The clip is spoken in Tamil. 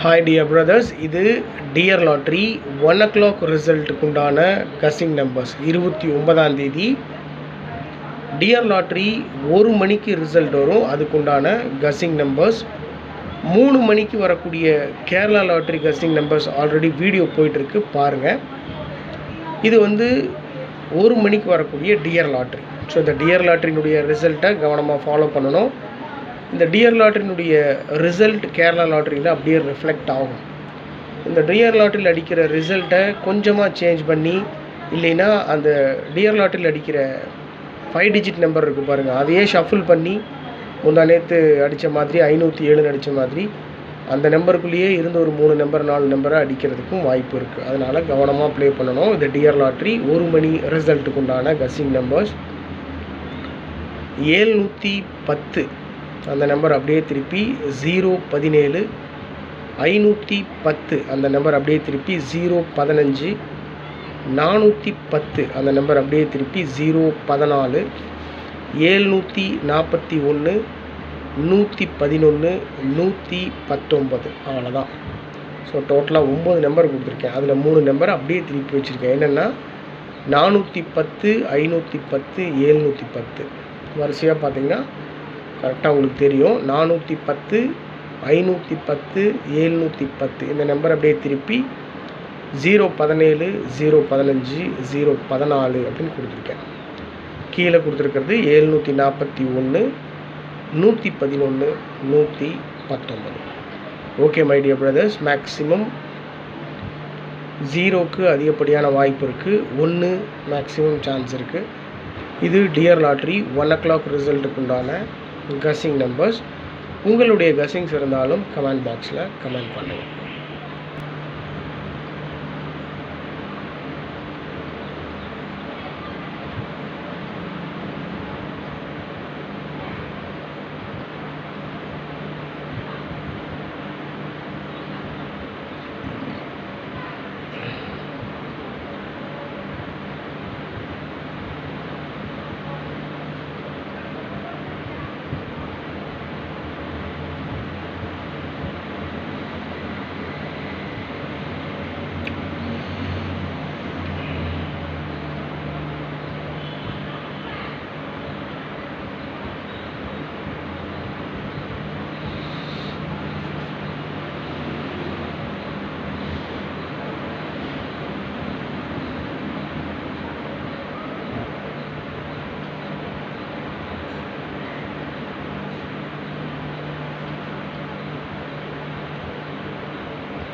Hi dear brothers, இது டியர் லாட்ரி 1 o'clock ரிசல்ட்டுக்கு உண்டான கசிங் நம்பர்ஸ் 29ஆம் தேதி டியர் லாட்ரி 1 மணிக்கு ரிசல்ட் வரும். அதுக்குண்டான கசிங் நம்பர்ஸ் 3 மணிக்கு வரக்கூடிய Kerala lottery guessing numbers already video போயிட்டுருக்கு பாருங்கள். இது 1 மணிக்கு வரக்கூடிய டியர் லாட்ரி. ஸோ இந்த டியர் லாட்ரியினுடைய ரிசல்ட்டை கவனமாக ஃபாலோ பண்ணணும். இந்த டியர் லாட்ரியினுடைய ரிசல்ட் கேரளா லாட்ரியில் அப்படியே ரிஃப்ளெக்ட் ஆகும். இந்த டியர் லாட்ரியில் அடிக்கிற ரிசல்ட்டை கொஞ்சமாக சேஞ்ச் பண்ணி, இல்லைன்னா அந்த டியர் லாட்ரியில் அடிக்கிற 5 டிஜிட் நம்பர் இருக்குது பாருங்கள், அதையே ஷஃபில் பண்ணி முந்தா நேற்று அடித்த மாதிரி 507 அடித்த மாதிரி அந்த நம்பருக்குள்ளேயே இருந்து ஒரு 3 நம்பர் 4 நம்பரை அடிக்கிறதுக்கும் வாய்ப்பு இருக்குது. அதனால் கவனமாக ப்ளே பண்ணணும். இந்த டியர் லாட்ரி 1 மணி ரிசல்ட்டுக்கு உண்டான கசிங் நம்பர்ஸ் 710 அந்த நம்பர் அப்படியே திருப்பி 017, 510 அந்த நம்பர் அப்படியே திருப்பி 015, 410 அந்த நம்பர் அப்படியே திருப்பி 014, 741, 111, 119 அவ்வளோதான். ஸோ டோட்டலாக 9 நம்பர் கொடுத்துருக்கேன். அதில் 3 நம்பர் அப்படியே திருப்பி வச்சுருக்கேன். என்னென்னா 410, 510, 710 வரிசையாக பார்த்தீங்கன்னா கரெக்டாக உங்களுக்கு தெரியும். 410, 510, 710 இந்த நம்பர் அப்படியே திருப்பி 017, 015, 014 அப்படின்னு கொடுத்துருக்கேன். கீழே கொடுத்துருக்கிறது 741, 111, 119. Okay my dear brothers, maximum 0க்கு அதிகப்படியான வாய்ப்பு இருக்குது, 1 மேக்ஸிமம் சான்ஸ் இருக்குது. இது டியர் லாட்ரி 1 o'clock ரிசல்ட்டுக்கு உண்டான கசிங் நம்பர்ஸ். உங்களுடைய கசிங்ஸ் இருந்தாலும் கமெண்ட் பாக்ஸில் கமெண்ட் பண்ணுங்கள்.